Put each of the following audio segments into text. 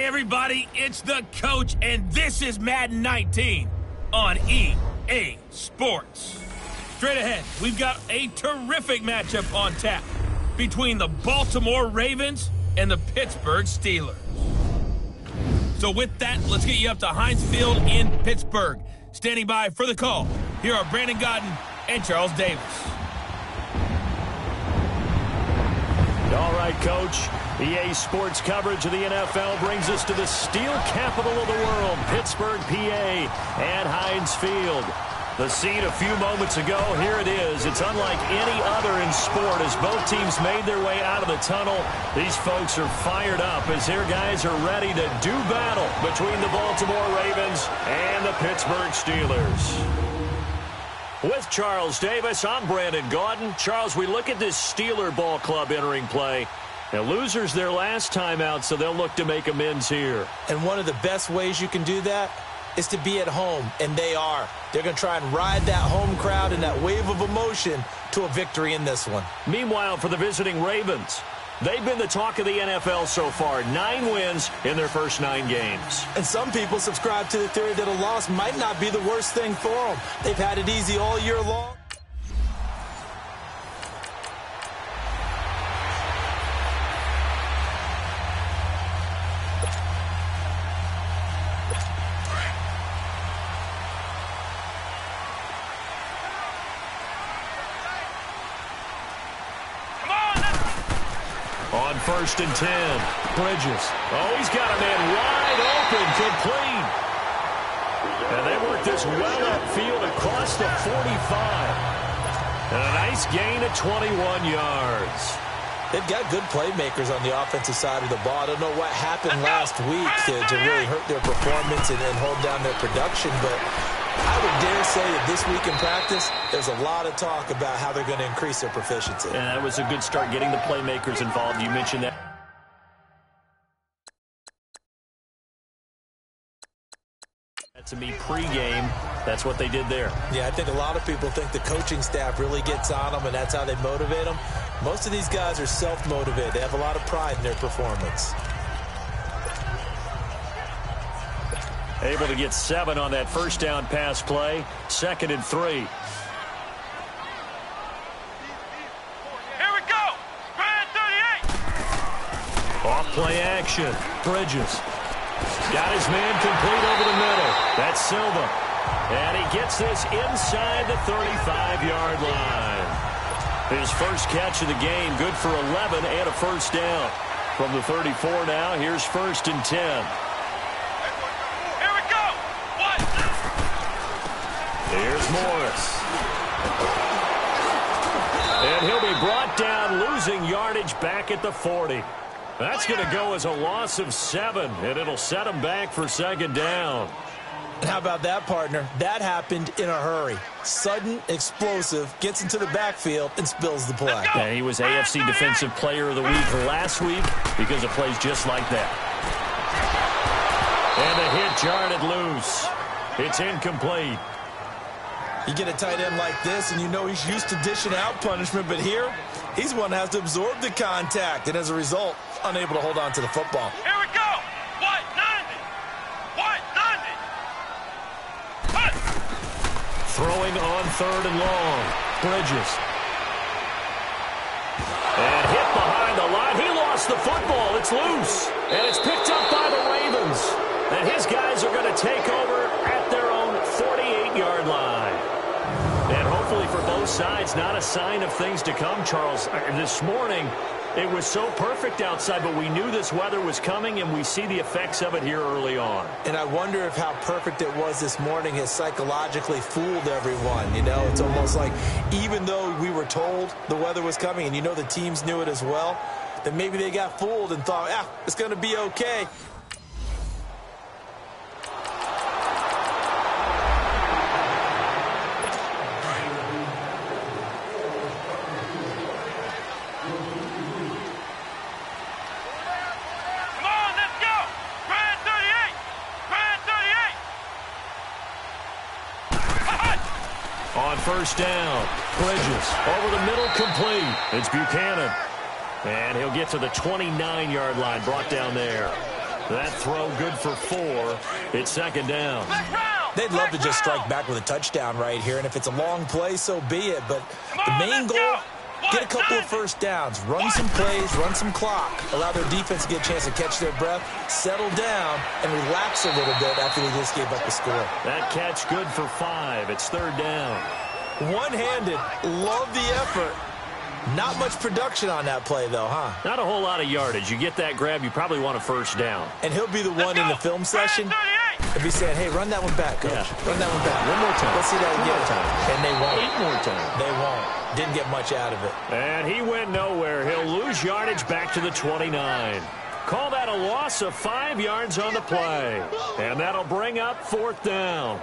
everybody, it's the coach, and this is Madden 19 on EA Sports. Straight ahead, we've got a terrific matchup on tap between the Baltimore Ravens and the Pittsburgh Steelers. So with that, let's get you up to Heinz Field in Pittsburgh. Standing by for the call, here are Brandon Godden and Charles Davis. All right, Coach. EA Sports coverage of the NFL brings us to the steel capital of the world, Pittsburgh, PA, and Heinz Field. The scene a few moments ago, here it is. It's unlike any other in sport as both teams made their way out of the tunnel. These folks are fired up as their guys are ready to do battle between the Baltimore Ravens and the Pittsburgh Steelers. With Charles Davis, I'm Brandon Gaudin. Charles, we look at this Steeler ball club entering play. Now, losers their last time out, so they'll look to make amends here. And one of the best ways you can do that is to be at home, and they are. They're going to try and ride that home crowd and that wave of emotion to a victory in this one. Meanwhile, for the visiting Ravens, they've been the talk of the NFL so far. 9 wins in their first 9 games. And some people subscribe to the theory that a loss might not be the worst thing for them. They've had it easy all year long. On 1st and 10, Bridges. Oh, he's got a man wide open, complete. And they work this well upfield across the 45. And a nice gain of 21 yards. They've got good playmakers on the offensive side of the ball. I don't know what happened last week to really hurt their performance and hold down their production, but I would dare say that this week in practice, there's a lot of talk about how they're going to increase their proficiency. And that was a good start getting the playmakers involved. You mentioned that. To me, pregame, that's what they did there. Yeah, I think a lot of people think the coaching staff really gets on them, and that's how they motivate them. Most of these guys are self-motivated. They have a lot of pride in their performance. Able to get 7 on that first down pass play. 2nd and 3. Here we go. Brand 38. Off play action. Bridges. Got his man complete over the middle. That's Silva. And he gets this inside the 35-yard line. His first catch of the game. Good for 11 and a first down. From the 34 now, here's 1st and 10. Here's Morris. And he'll be brought down, losing yardage back at the 40. That's going to go as a loss of 7, and it'll set him back for 2nd down. How about that, partner? That happened in a hurry. Sudden, explosive, gets into the backfield, and spills the play. And he was AFC Defensive Player of the Week last week because of plays just like that. And the hit jarred it loose. It's incomplete. You get a tight end like this, and you know he's used to dishing out punishment, but here, he's one that has to absorb the contact, and as a result, unable to hold on to the football. Here we go. White 90. White 90. Cut. Throwing on 3rd and long. Bridges. And hit behind the line. He lost the football. It's loose. And it's picked up by the Ravens. And his guys are going to take over at their own 48-yard line. And hopefully for both sides, not a sign of things to come, Charles. This morning, it was so perfect outside, but we knew this weather was coming, and we see the effects of it here early on. And I wonder if how perfect it was this morning has psychologically fooled everyone. You know, it's almost like even though we were told the weather was coming, and you know the teams knew it as well, that maybe they got fooled and thought, it's going to be okay. On 1st down, Bridges over the middle, complete. It's Buchanan. And he'll get to the 29-yard line, brought down there. That throw good for 4. It's second down. They'd love to just strike back with a touchdown right here, and if it's a long play, so be it. But the main goal, get a couple of first downs, run some plays, run some clock, allow their defense to get a chance to catch their breath, settle down, and relax a little bit after they just gave up the score. That catch good for 5. It's third down. One-handed, love the effort. Not much production on that play, though, huh? Not a whole lot of yardage. You get that grab, you probably want a first down. And he'll be the one in the film session. He'll be saying, hey, run that one back, coach. Yeah. Run that one back. One more time. Let's see that again. One more time. And they won't. 8 more times. They won't. Didn't get much out of it. And he went nowhere. He'll lose yardage back to the 29. Call that a loss of 5 yards on the play. And that'll bring up fourth down.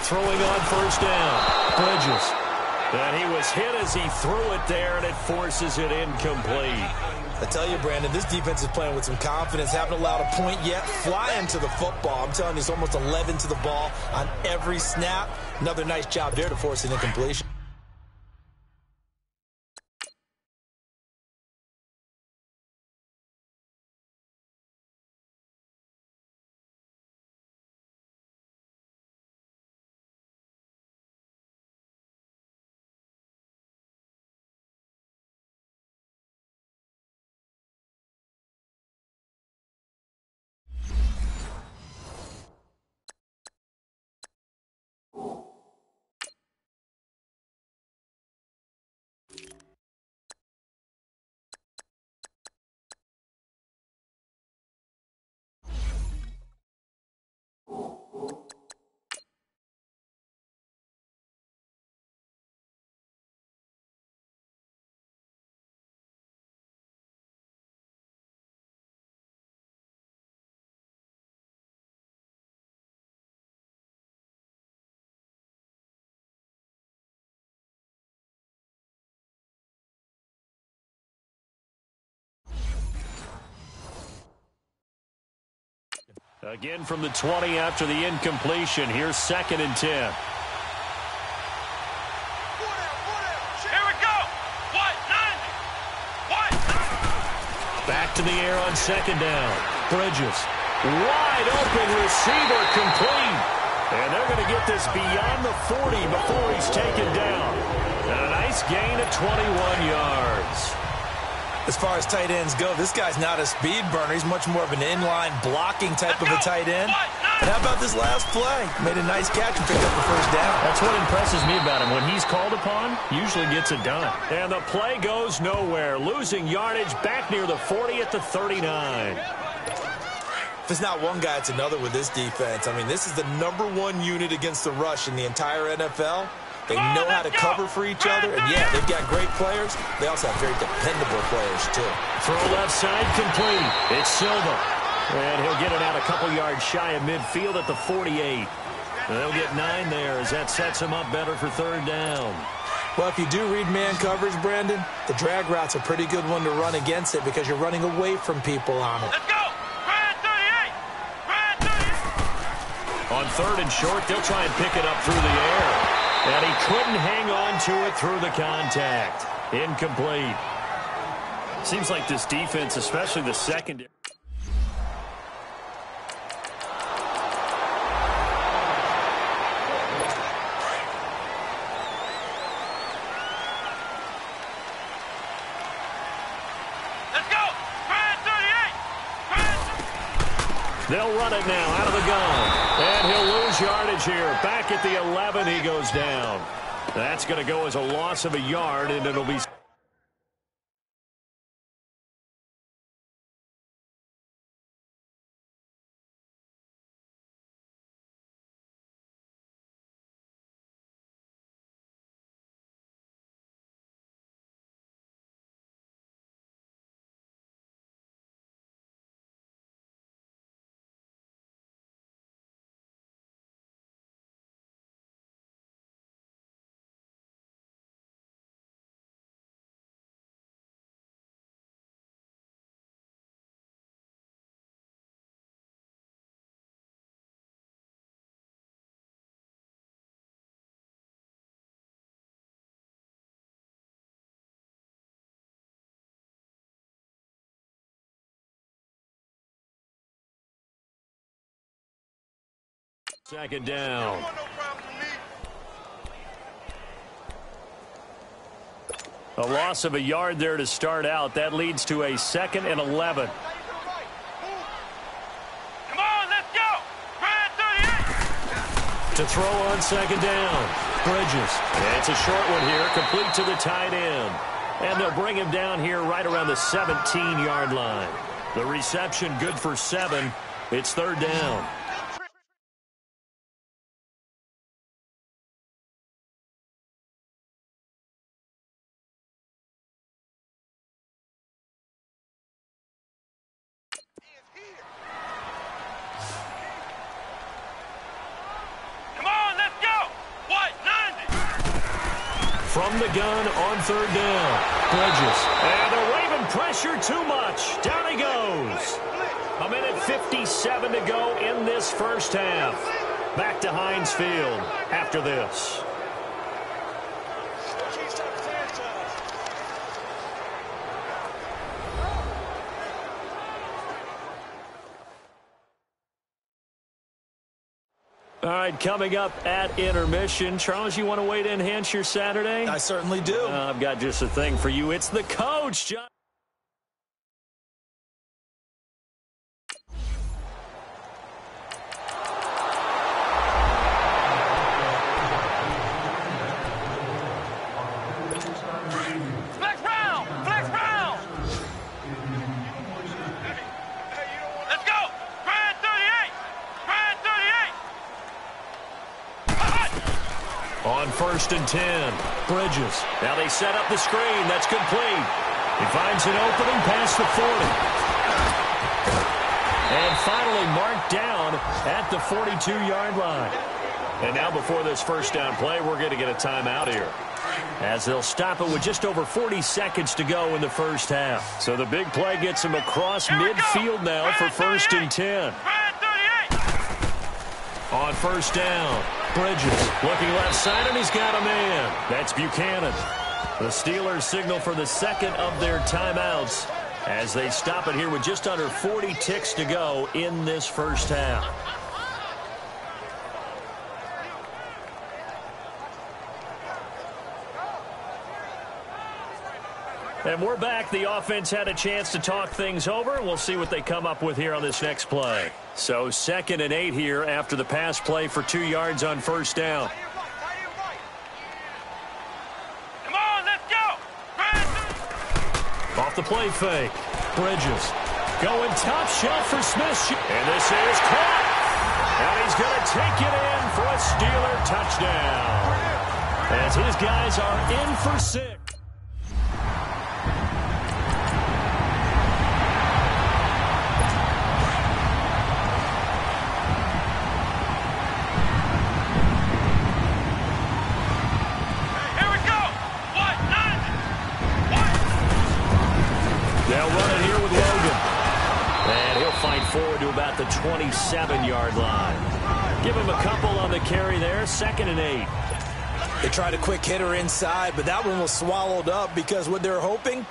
Throwing on first down, Bridges. And he was hit as he threw it there, and it forces it incomplete. I tell you, Brandon, this defense is playing with some confidence. Haven't allowed a point yet. Flying to the football. I'm telling you, it's almost 11 to the ball on every snap. Another nice job there to force an incompletion. Again from the 20 after the incompletion. Here's second and 10. Here we go. What? 90. What? Back to the air on second down. Bridges. Wide open receiver complete. And they're going to get this beyond the 40 before he's taken down. And a nice gain of 21 yards. As far as tight ends go, this guy's not a speed burner. He's much more of an inline blocking type of a tight end. And how about this last play? Made a nice catch and picked up the first down. That's what impresses me about him. When he's called upon, usually gets it done. And the play goes nowhere. Losing yardage back near the 40 at the 39. If it's not one guy, it's another with this defense. I mean, this is the #1 unit against the rush in the entire NFL. They know how to cover for each other. And, yeah, they've got great players. They also have very dependable players, too. Throw left side complete. It's Silva. And he'll get it out a couple yards shy of midfield at the 48. And they'll get 9 there as that sets him up better for third down. Well, if you do read man coverage, Brandon, the drag route's a pretty good one to run against it because you're running away from people on it. Let's go. Brand 38. Brand 38. On third and short, they'll try and pick it up through the air. And he couldn't hang on to it through the contact. Incomplete. Seems like this defense, especially the secondary. Let's go. Brand 38. They'll run it now out of the gun. And he'll lose yardage here. Back at the 11, he goes down. That's going to go as a loss of a yard, and it'll be... Second down. A loss of a yard there to start out. That leads to a 2nd and 11. Come on, let's go. Ryan 38. To throw on second down. Bridges. It's a short one here, complete to the tight end. And they'll bring him down here right around the 17-yard line. The reception good for 7. It's 3rd down. From the gun on 3rd down. Bridges. And they're waving pressure too much. Down he goes. 1:57 to go in this first half. Back to Heinz Field after this. All right, coming up at intermission. Charles, you want to wait to enhance your Saturday? I certainly do. I've got just a thing for you. It's the coach, John. On 1st and 10, Bridges. Now they set up the screen. That's complete. He finds an opening past the 40. And finally marked down at the 42-yard line. And now before this first down play, we're going to get a timeout here, as they'll stop it with just over 40 seconds to go in the first half. So the big play gets him across midfield now for 1st and 10. On 1st down, Bridges looking left side, and he's got a man. That's Buchanan. The Steelers signal for the 2nd of their timeouts as they stop it here with just under 40 ticks to go in this first half. And we're back. The offense had a chance to talk things over. We'll see what they come up with here on this next play. So 2nd and 8 here after the pass play for 2 yards on 1st down. Come on, let's go. Off the play fake. Bridges going top shelf for Smith. And this is caught. And he's going to take it in for a Steeler touchdown, as his guys are in for 6. Forward to about the 27-yard line. Give him a couple on the carry there. 2nd and 8. They tried a quick hitter inside, but that one was swallowed up because what they're hoping,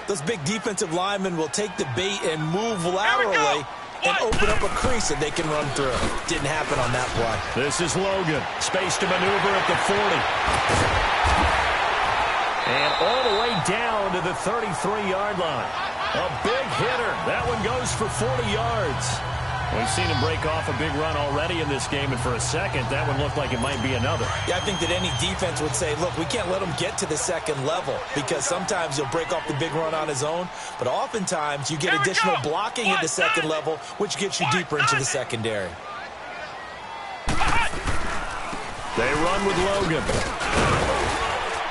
those big defensive linemen will take the bait and move laterally and open up a crease that they can run through. Didn't happen on that play. This is Logan. Space to maneuver at the 40. And all the way down to the 33-yard line. A big hitter. That one goes for 40 yards. We've seen him break off a big run already in this game, and for a second, that one looked like it might be another. Yeah, I think that any defense would say, look, we can't let him get to the 2nd level, because sometimes he'll break off the big run on his own, but oftentimes you get additional blocking at the 2nd level, which gets you deeper into the secondary. They run with Logan.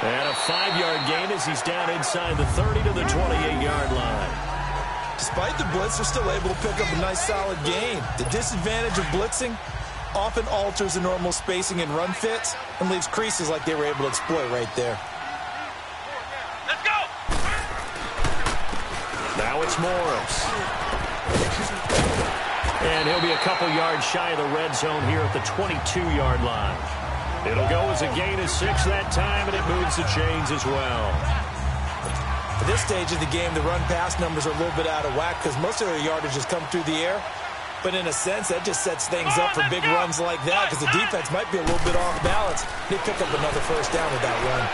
And a 5-yard gain as he's down inside the 30 to the 28-yard line. Despite the blitz, they're still able to pick up a nice, solid gain. The disadvantage of blitzing often alters the normal spacing and run fits and leaves creases like they were able to exploit right there. Let's go. Now it's Morris. And he'll be a couple yards shy of the red zone here at the 22-yard line. It'll go as a gain of 6 that time, and it moves the chains as well. At this stage of the game, the run-pass numbers are a little bit out of whack because most of their yardage has come through the air. But in a sense, that just sets things up for big runs like that because the defense might be a little bit off balance. They pick up another first down with that run.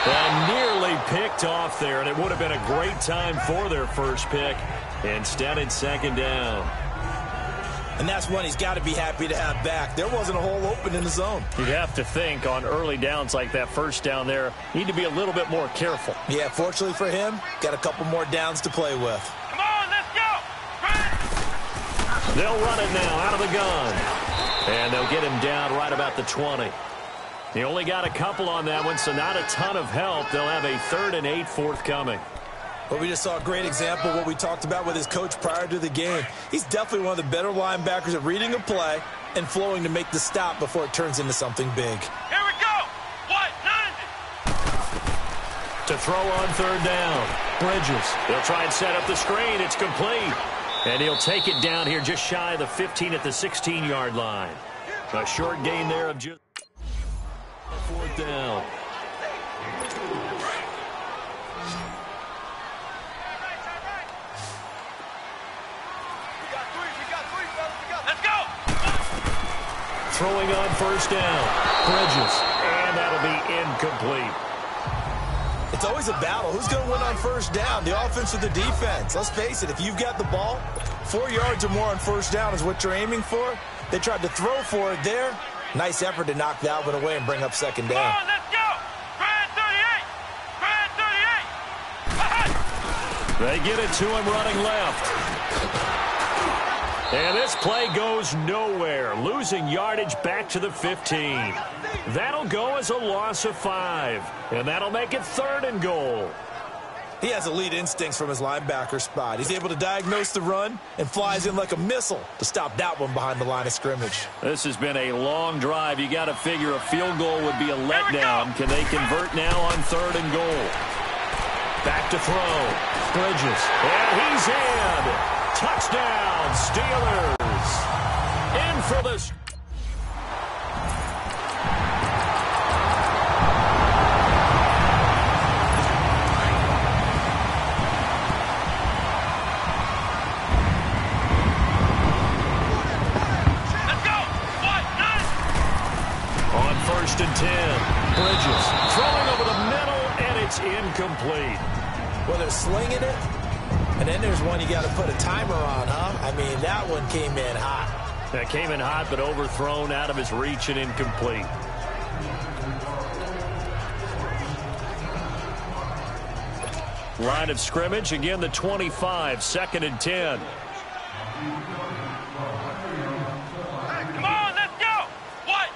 And nearly picked off there, and it would have been a great time for their first pick. Instead, it's second down. And that's one he's got to be happy to have back. There wasn't a hole open in the zone. You'd have to think on early downs like that first down there, need to be a little bit more careful. Yeah, fortunately for him, got a couple more downs to play with. Come on, let's go. They'll run it now out of the gun. And they'll get him down right about the 20. He only got a couple on that one, so not a ton of help. They'll have a 3rd and 8 forthcoming. But we just saw a great example of what we talked about with his coach prior to the game. He's definitely one of the better linebackers at reading a play and flowing to make the stop before it turns into something big. Here we go. What? 90. To throw on 3rd down. Bridges. They'll try and set up the screen. It's complete. And he'll take it down here just shy of the 15 at the 16-yard line. A short gain there of just 4th down. Throwing on 1st down. Bridges. And that'll be incomplete. It's always a battle. Who's going to win on 1st down, the offense or the defense? Let's face it, if you've got the ball, 4 yards or more on 1st down is what you're aiming for. They tried to throw for it there. Nice effort to knock that one away and bring up 2nd down. Come on, let's go. Brad 38. Brad 38. They get it to him running left. And this play goes nowhere, losing yardage back to the 15. That'll go as a loss of 5, and that'll make it 3rd and goal. He has elite instincts from his linebacker spot. He's able to diagnose the run and flies in like a missile to stop that one behind the line of scrimmage. This has been a long drive. You got to figure a field goal would be a letdown. Can they convert now on 3rd and goal? Back to throw. Bridges. And he's in. Touchdown, Steelers. In for this. Let's go. What? 9. On 1st and 10. Bridges throwing over the middle, and it's incomplete. Well, they're slinging it. And then there's one you got to put a timer on, huh? I mean, that one came in hot. That came in hot, but overthrown out of his reach and incomplete. Line of scrimmage, again the 25, 2nd and 10. Come on, let's go. What?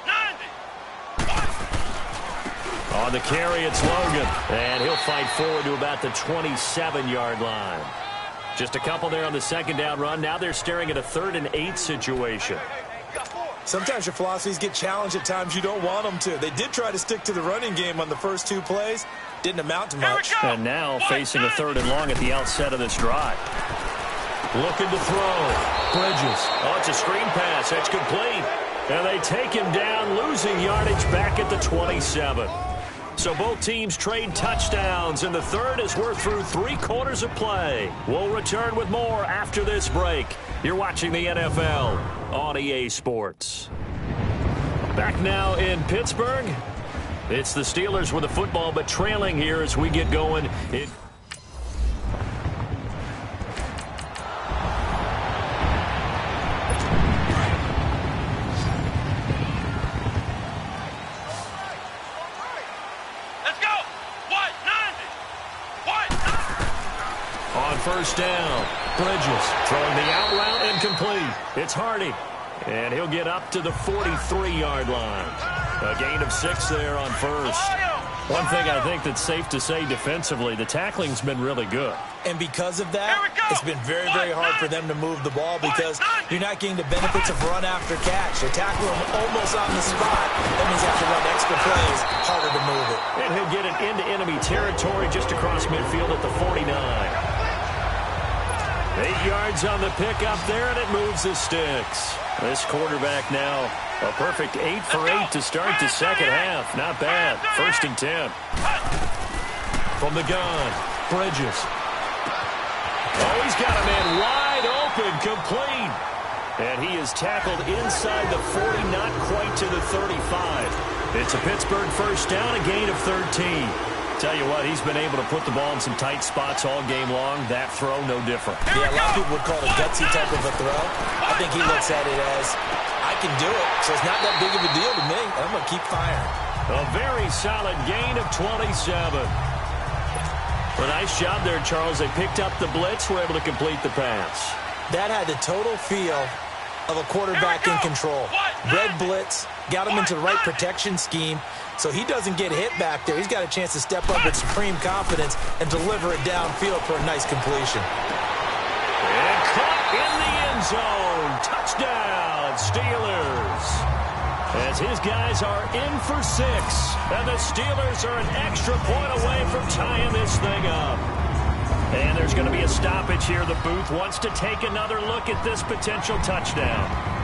90. On the carry, it's Logan. And he'll fight forward to about the 27-yard line. Just a couple there on the 2nd down run. Now they're staring at a 3rd and 8 situation. Sometimes your philosophies get challenged at times you don't want them to. They did try to stick to the running game on the first 2 plays. Didn't amount to much. And now facing a 3rd and long at the outset of this drive. Looking to throw. Bridges. Oh, it's a screen pass. That's complete. And they take him down, losing yardage back at the 27. So both teams trade touchdowns, and the 3rd as we're through 3 quarters of play. We'll return with more after this break. You're watching the NFL on EA Sports. Back now in Pittsburgh. It's the Steelers with the football, but trailing here as we get going. On 1st down, Bridges throwing the out route incomplete. It's Hardy, and he'll get up to the 43-yard line. A gain of 6 there on 1st. One thing I think that's safe to say defensively, the tackling's been really good. And because of that, it's been very, very hard for them to move the ball because you're not getting the benefits of run after catch. They tackle him almost on the spot. That means they have to run extra plays, harder to move it. And he'll get it into enemy territory just across midfield at the 49. 8 yards on the pickup there, and it moves the sticks. This quarterback now, a perfect 8 for 8 to start the second half. Not bad. 1st and 10. From the gun, Bridges. Oh, he's got a man wide open, complete. And he is tackled inside the 40, not quite to the 35. It's a Pittsburgh first down, a gain of 13. Tell you what, he's been able to put the ball in some tight spots all game long. That throw, no different. Yeah, a lot of people would call it a gutsy type of a throw. I think he looks at it as, I can do it, so it's not that big of a deal to me. I'm going to keep firing. A very solid gain of 27. A nice job there, Charles. They picked up the blitz, were able to complete the pass. That had the total feel of a quarterback in control. Red blitz, got him into the right protection scheme, so he doesn't get hit back there. He's got a chance to step up with supreme confidence and deliver it downfield for a nice completion. And caught in the end zone. Touchdown, Steelers. As his guys are in for 6. And the Steelers are an extra point away from tying this thing up. And there's going to be a stoppage here. The booth wants to take another look at this potential touchdown.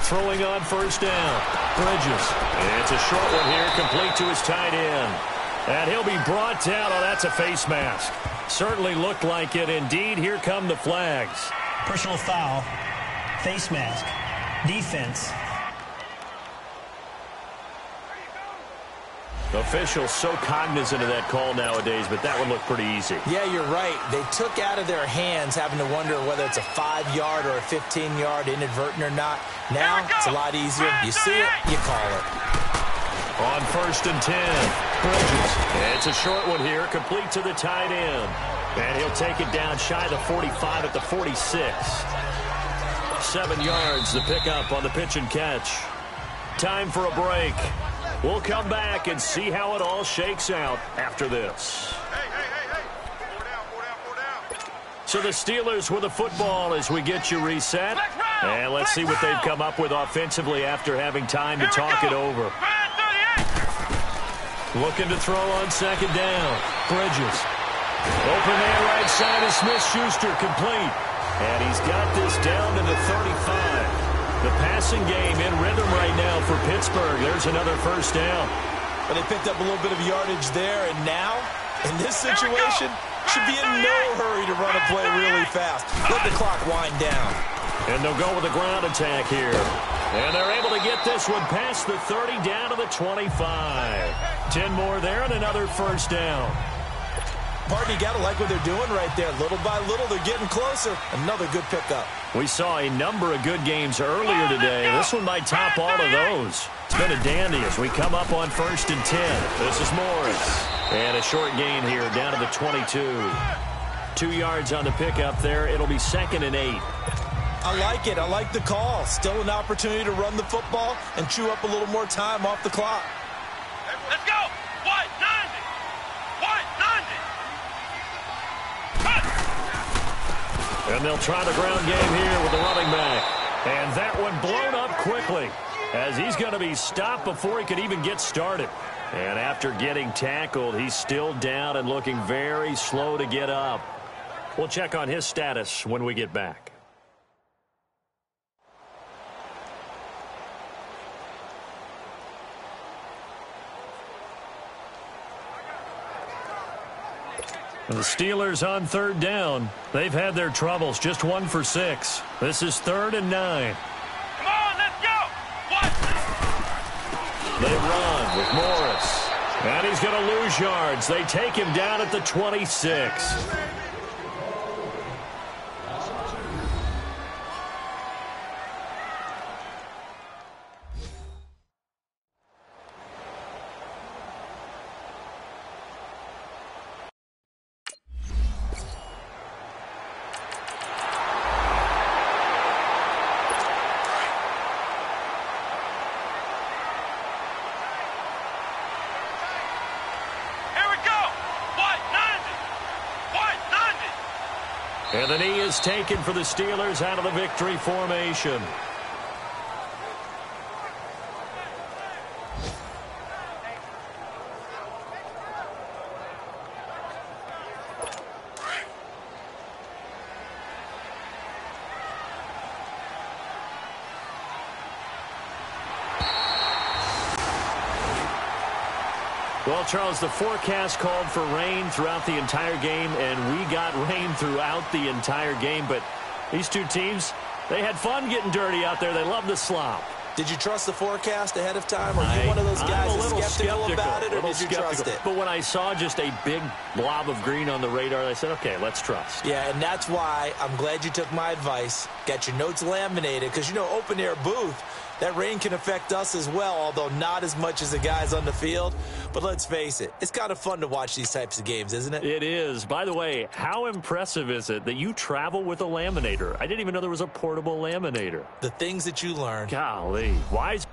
Throwing on first down. Bridges. It's a short one here, complete to his tight end. And he'll be brought down. Oh, that's a face mask. Certainly looked like it. Indeed, here come the flags. Personal foul. Face mask. Defense. Officials so cognizant of that call nowadays, but that one looked pretty easy. Yeah, you're right. They took out of their hands having to wonder whether it's a 5-yard or a 15-yard inadvertent or not. Now, it's a lot easier. You see it, you call it. On first and 10, Bridges. It's a short one here, complete to the tight end. And he'll take it down shy of the 45 at the 46. 7 yards, the pickup on the pitch and catch. Time for a break. We'll come back and see how it all shakes out after this. Hey. 4 down. So the Steelers with the football as we get you reset. And let's see what they've come up with offensively after having time to talk it over. Looking to throw on second down. Bridges. Open there right side of Smith-Schuster, complete. And he's got this down to the 35. The passing game in rhythm right now for Pittsburgh. There's another first down. But they picked up a little bit of yardage there, and now, in this situation, should be in no hurry to run a play really fast. Let the clock wind down. And they'll go with a ground attack here. And they're able to get this one past the 30 down to the 25. 10 more there and another first down. Pardon, you got to like what they're doing right there. Little by little, they're getting closer. Another good pickup. We saw a number of good games earlier today. This one might top all of those. It's been a dandy as we come up on first and 10. This is Morris. And a short gain here down to the 22. 2 yards on the pickup there. It'll be 2nd and 8. I like it. I like the call. Still an opportunity to run the football and chew up a little more time off the clock. Let's go. 190. And they'll try the ground game here with the running back. And that one blown up quickly as he's going to be stopped before he could even get started. And after getting tackled, he's still down and looking very slow to get up. We'll check on his status when we get back. The Steelers on third down. They've had their troubles, just 1 for 6. This is 3rd and 9. Come on, let's go. What? They run with Morris. And he's going to lose yards. They take him down at the 26. And the knee is taken for the Steelers out of the victory formation. Well, Charles, the forecast called for rain throughout the entire game, and we got rain throughout the entire game. But these two teams, they had fun getting dirty out there. They love the slop. Did you trust the forecast ahead of time? Are you one of those guys that's skeptical about it, or did you trust it? But when I saw just a big blob of green on the radar, I said, okay, let's trust. Yeah, and that's why I'm glad you took my advice. Get your notes laminated, because, you know, open-air booth, that rain can affect us as well, although not as much as the guys on the field. But let's face it, it's kind of fun to watch these types of games, isn't it? It is. By the way, how impressive is it that you travel with a laminator? I didn't even know there was a portable laminator. The things that you learn. Golly. Wise.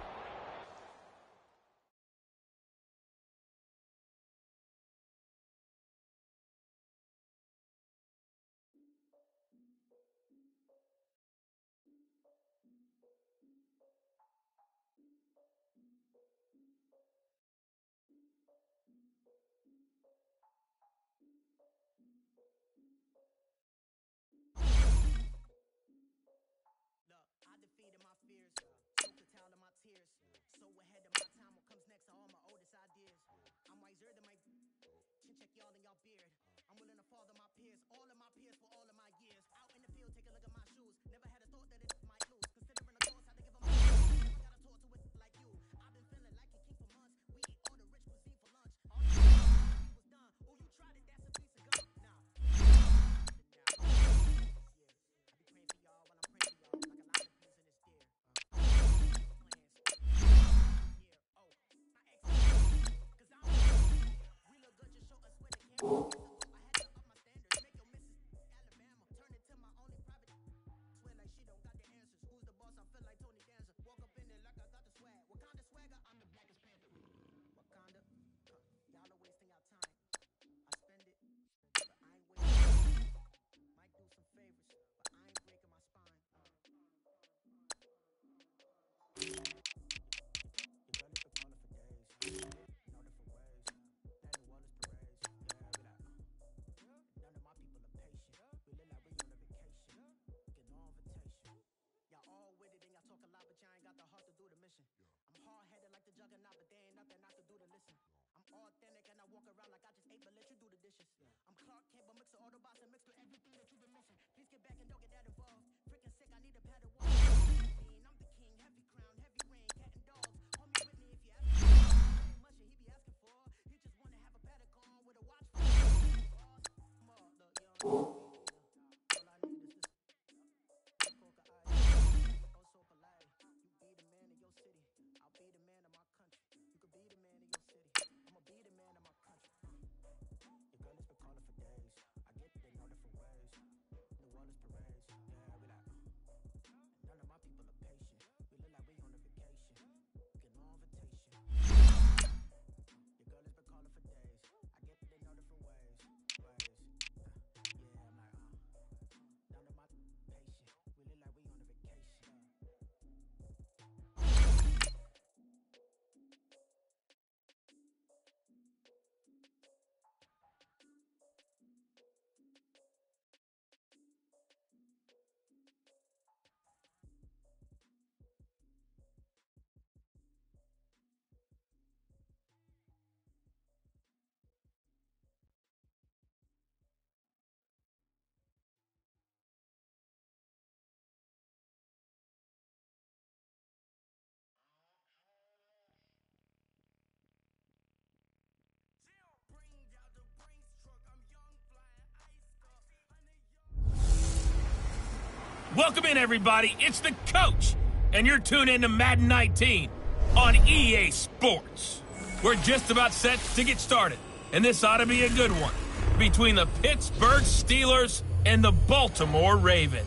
Welcome in, everybody. It's the coach, and you're tuned in to Madden 19 on EA Sports. We're just about set to get started, and this ought to be a good one between the Pittsburgh Steelers and the Baltimore Ravens.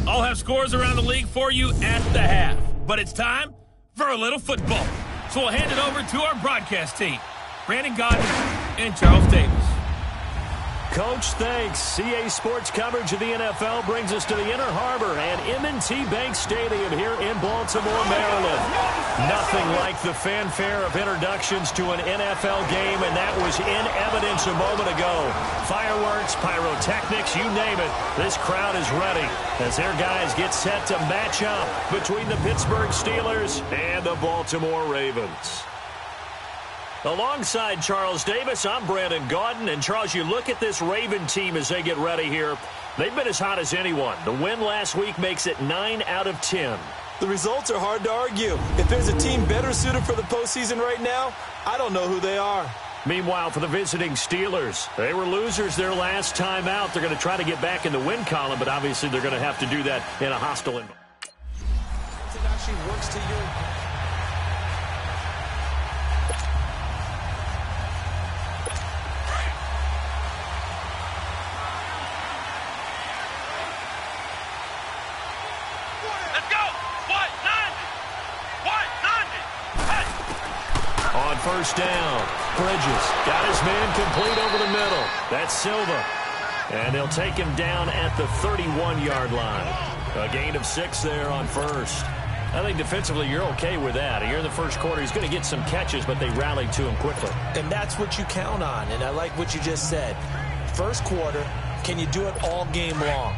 I'll have scores around the league for you at the half, but it's time for a little football. So we'll hand it over to our broadcast team, Brandon Godden and Charles Davis. Coach, thanks. CA Sports coverage of the NFL brings us to the Inner Harbor and M&T Bank Stadium here in Baltimore, Maryland. Nothing like the fanfare of introductions to an NFL game, and that was in evidence a moment ago. Fireworks, pyrotechnics, you name it. This crowd is ready as their guys get set to match up between the Pittsburgh Steelers and the Baltimore Ravens. Alongside Charles Davis, I'm Brandon Gaudin. And, Charles, you look at this Raven team as they get ready here. They've been as hot as anyone. The win last week makes it 9 out of 10. The results are hard to argue. If there's a team better suited for the postseason right now, I don't know who they are. Meanwhile, for the visiting Steelers, they were losers their last time out. They're going to try to get back in the win column, but obviously they're going to have to do that in a hostile environment. It actually works to your... First down. Bridges got his man complete over the middle. That's Silva. And they'll take him down at the 31-yard line. A gain of 6 there on first. I think defensively you're okay with that. Here in the first quarter, he's going to get some catches, but they rallied to him quickly. And that's what you count on, and I like what you just said. First quarter, can you do it all game long?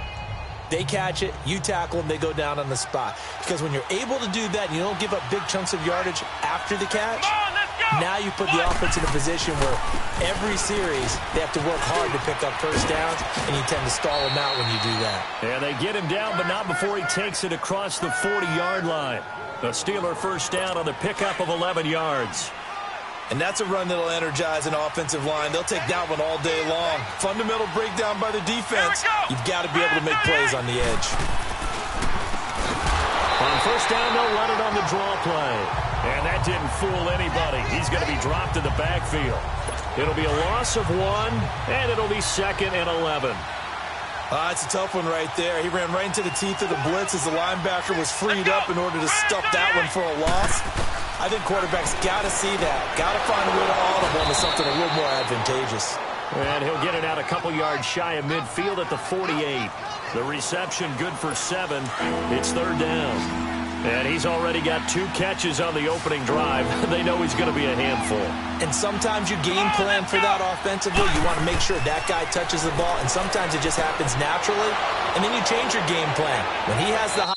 They catch it, you tackle them, they go down on the spot. Because when you're able to do that and you don't give up big chunks of yardage after the catch, now you put the offense in a position where every series they have to work hard to pick up first downs, and you tend to stall them out when you do that. And they get him down, but not before he takes it across the 40-yard line. The Steeler first down on the pickup of 11 yards. And that's a run that'll energize an offensive line. They'll take that one all day long. Fundamental breakdown by the defense. You've got to be able to make plays on the edge. On first down, they'll run it on the draw play. And that didn't fool anybody. He's going to be dropped in the backfield. It'll be a loss of 1, and it'll be 2nd and 11. It's a tough one right there. He ran right into the teeth of the blitz as the linebacker was freed up in order to stuff that one for a loss. I think quarterbacks got to see that. Got to find a way to audible into something a little more advantageous. And he'll get it out a couple yards shy of midfield at the 48. The reception good for 7. It's third down. And he's already got 2 catches on the opening drive. They know he's going to be a handful. And sometimes you game plan for that offensively. You want to make sure that guy touches the ball. And sometimes it just happens naturally. And then you change your game plan. When he has the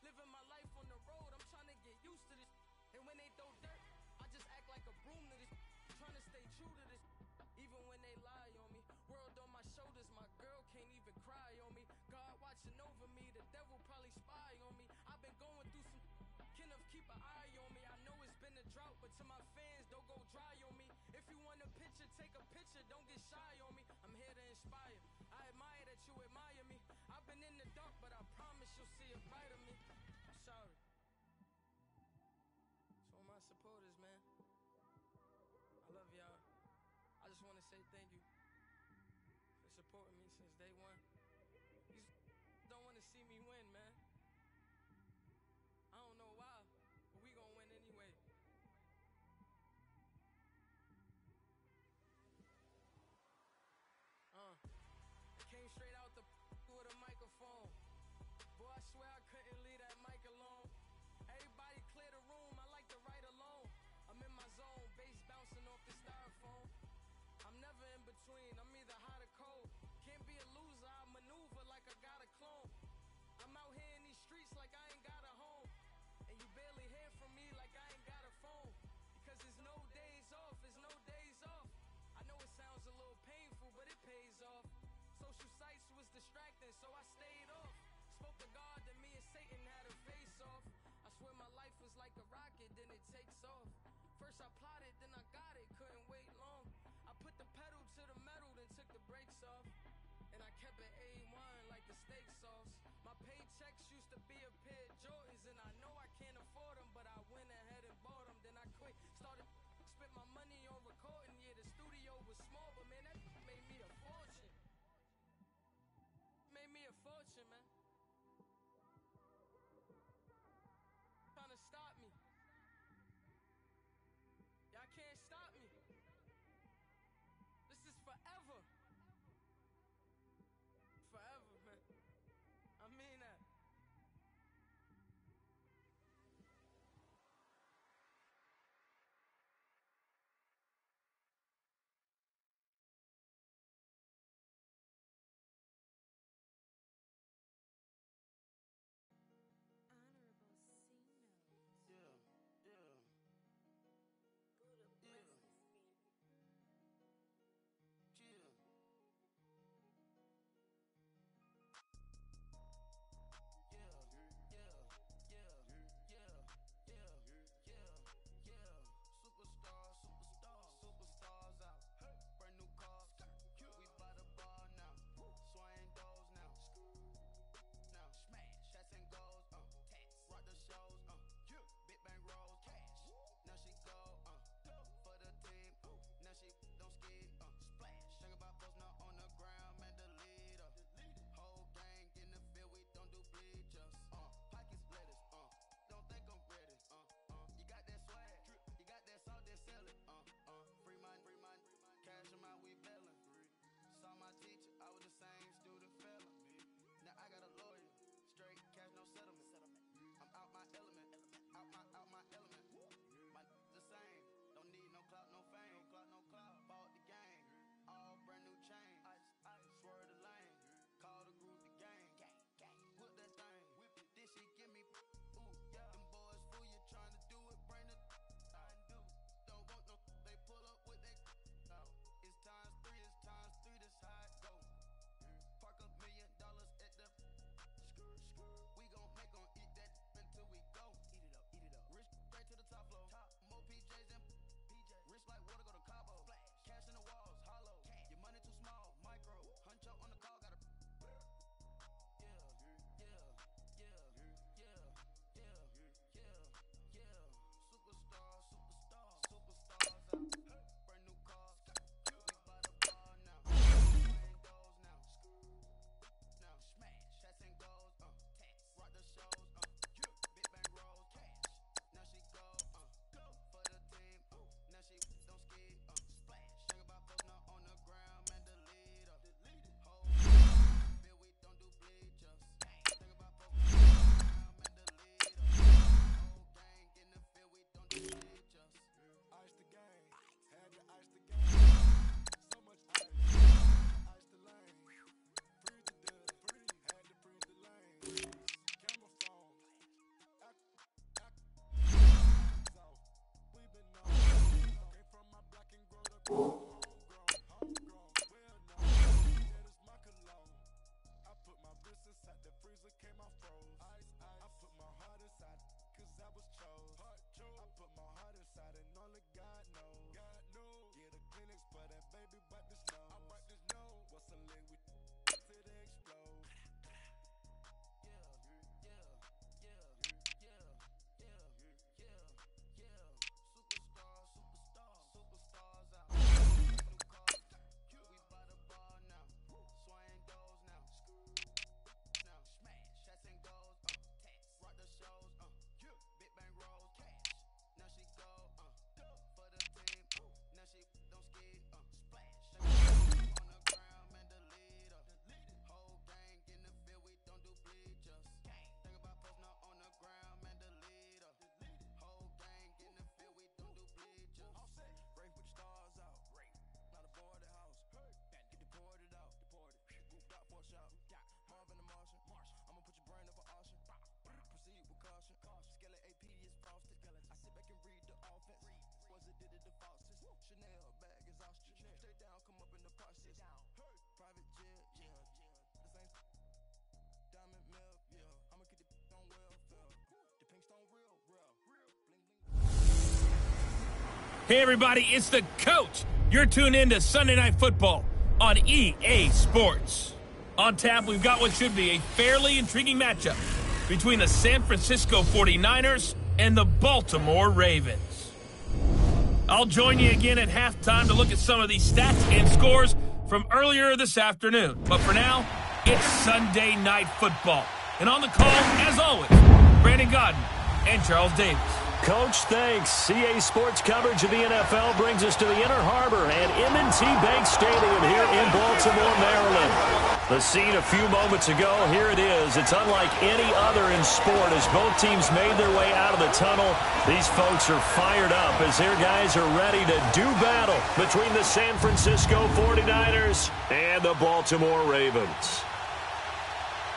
Living my life on the road, I'm trying to get used to this. to my fans, don't go dry on me. If you want a picture, take a picture, don't get shy on me. I'm here to inspire. I admire that you admire me. I've been in the dark, but I promise you'll see a brighter me. I'm sorry. To all my supporters, man. I love y'all. I just want to say thank you for supporting me since day one. You don't want to see me win, man. I don't know why, but we gonna win anyway. Came straight out the with a microphone. Boy, I swear I couldn't leave that mic alone. Everybody clear the room, I like to write alone. I'm in my zone, bass bouncing off the styrofoam. I'm never in between, I'm either hot or cold. Can't be a loser, I maneuver like I got a clone. I'm out here in these streets like I ain't got a home. And you barely hear from me like I ain't got a phone. Because there's no days off, there's no days off. I know it sounds a little painful, but it pays off. Social sites was distracting, so I stayed off. Spoke to God, then me and Satan had a face off. I swear my life was like a rocket, then it takes off. First I plotted, then I got it, couldn't wait long. I put the pedal to the metal, then took the brakes off. And I kept it A1 like the steak sauce. My paychecks used to be a pair of Jordans, and I know I can't afford them, but I went ahead and bought them. Then I quit, started spent my money on recording. Yeah, the studio was small, but man, that made me a fortune. Made me a fortune, man. Trying to stop me. Y'all can't stop me. This is forever. Forever, man. I mean that. Honorable C note. Yeah. Superstars out. Brand new cars. We buy the bar now. Swing doors now. Now smash. Shots and goals. Rock the shows. Big bang rolls. Cash. Now she go. For the team. Now she don't skid. Splash. Think about post now on the ground. Man, the leader. Whole gang in the field. We don't do bleachers. Pockets lettuce. Don't think I'm ready. You got that swag. You got that salt, then sell it. Free mind. Cash them out, we bellin'. Saw my teacher, I was the same student fella. Now I got a lawyer. Straight cash, no settlement. I'm out my element. Out my element. My the same. Don't need no clout, no fame. No clout. Bought the game. All brand new chain. Ice. Swerve the lane. Call the group the gang. Whip that thing. Whip it. This shit give me. Ooh, yeah. Them boys fool you trying to do it. Bring the. I do. Don't want no. They pull up with that. It's times three. This how it go. Park $1 million at the. We gon' make 'em eat that until we go. Eat it up. Rich straight to the top floor. More PJs and rich like water, go to Cabo. Cash in the walls, hollow. Your money too small, micro. Huncho on the call, got a. Superstars out. Brand new cars. We buy the bar now. Windows now. Now smash. Shots and goals. Rock the shows. Big bang rolls. Cash. Now she go. For the team. Now she don't skid. Splash. Think about post now on the ground. Man, the leader. Whole bill, we don't do bleachers. Think about post now on the ground. Man, the leader. Whole gang in the field, we don't do bleachers. Ice the game, had to ice the game. So much ice the lane. Freeze the dud, had to freeze the lane. Camera phone, so we been on. Came from my block and growed up homegrown, well known. Yeah, this my cologne. I put my wrist inside the freezer, came out froze. Ice. I put my heart inside, cause I was chose. I put my heart inside and only Hey, everybody, it's the coach. You're tuned in to Sunday Night Football on EA Sports. On tap, we've got what should be a fairly intriguing matchup between the San Francisco 49ers and the Baltimore Ravens. I'll join you again at halftime to look at some of these stats and scores from earlier this afternoon. But for now, it's Sunday Night Football. And on the call, as always, Brandon Godden and Charles Davis. Coach, thanks. CA Sports coverage of the NFL brings us to the Inner Harbor and M&T Bank Stadium here in Baltimore, Maryland. The scene a few moments ago, here it is. It's unlike any other in sport as both teams made their way out of the tunnel. These folks are fired up as their guys are ready to do battle between the San Francisco 49ers and the Baltimore Ravens.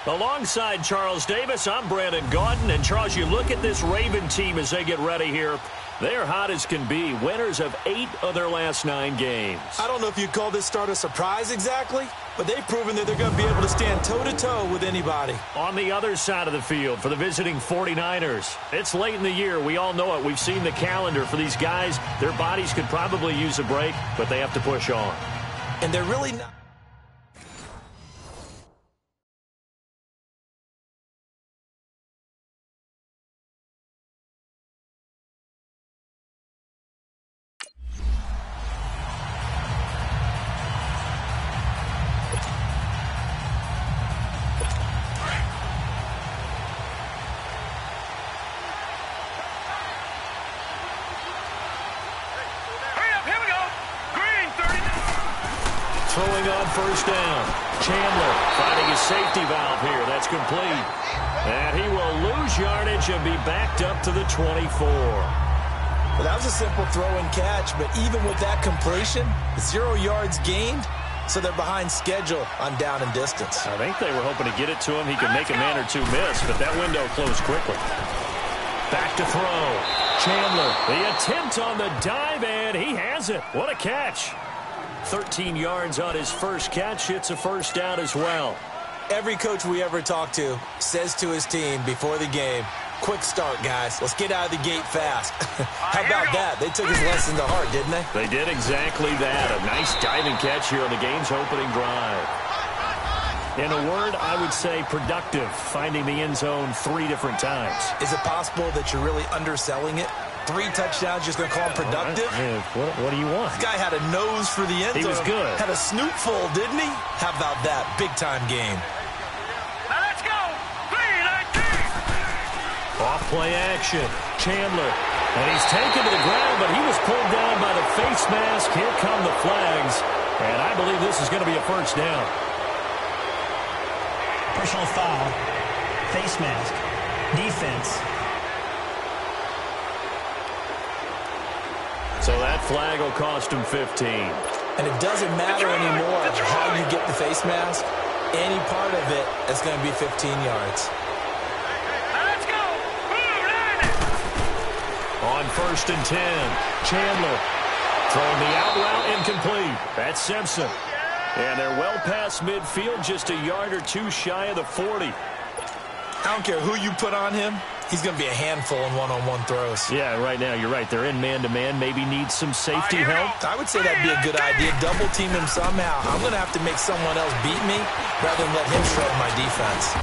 Alongside Charles Davis, I'm Brandon Gaudin. And, Charles, you look at this Raven team as they get ready here. They're hot as can be. Winners of 8 of their last 9 games. I don't know if you'd call this start a surprise exactly, but they've proven that they're going to be able to stand toe-to-toe with anybody. On the other side of the field for the visiting 49ers, it's late in the year. We all know it. We've seen the calendar for these guys. Their bodies could probably use a break, but they have to push on. And they're really not. Throwing on first down. Chandler finding his safety valve here. That's complete. And he will lose yardage and be backed up to the 24. Well, that was a simple throw and catch, but even with that completion, 0 yards gained, so they're behind schedule on down and distance. I think they were hoping to get it to him. He could make a man or two miss, but that window closed quickly. Back to throw. Chandler, the attempt on the dive, and he has it. What a catch. 13 yards on his first catch. It's a first down as well. Every coach we ever talk to says to his team before the game, quick start, guys. Let's get out of the gate fast. How about that? They took his lesson to heart, didn't they? They did exactly that. A nice diving catch here on the game's opening drive. In a word, I would say productive, finding the end zone 3 different times. Is it possible that you're really underselling it? 3 touchdowns, just going to call him productive? Right. What do you want? This guy had a nose for the end zone. He was good. Had a snoot full, didn't he? How about that? Big-time game. Now let's go. 3-19. Off play action. Chandler. And he's taken to the ground, but he was pulled down by the face mask. Here come the flags. And I believe this is going to be a first down. Personal foul. Face mask. Defense. So that flag will cost him 15. And it doesn't matter anymore how you get the face mask. Any part of it is going to be 15 yards. Now let's go. 2-9. On first and 10, Chandler throwing the out route incomplete. That's Simpson. And they're well past midfield, just a yard or 2 shy of the 40. I don't care who you put on him. He's going to be a handful in one-on-one throws. Yeah, right now, you're right. They're in man-to-man. Maybe need some safety help. I would say that'd be a good idea. Double team him somehow. I'm going to have to make someone else beat me rather than let him shred my defense.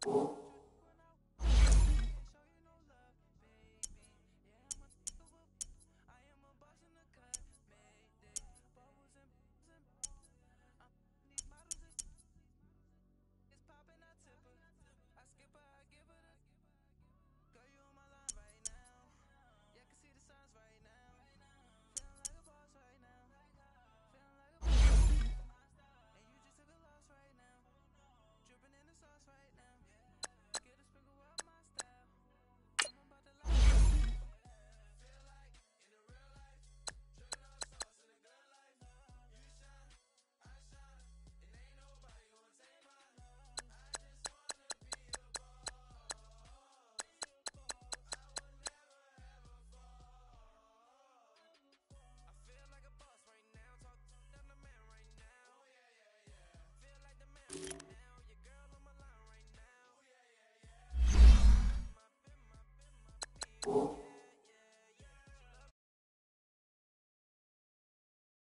Bye.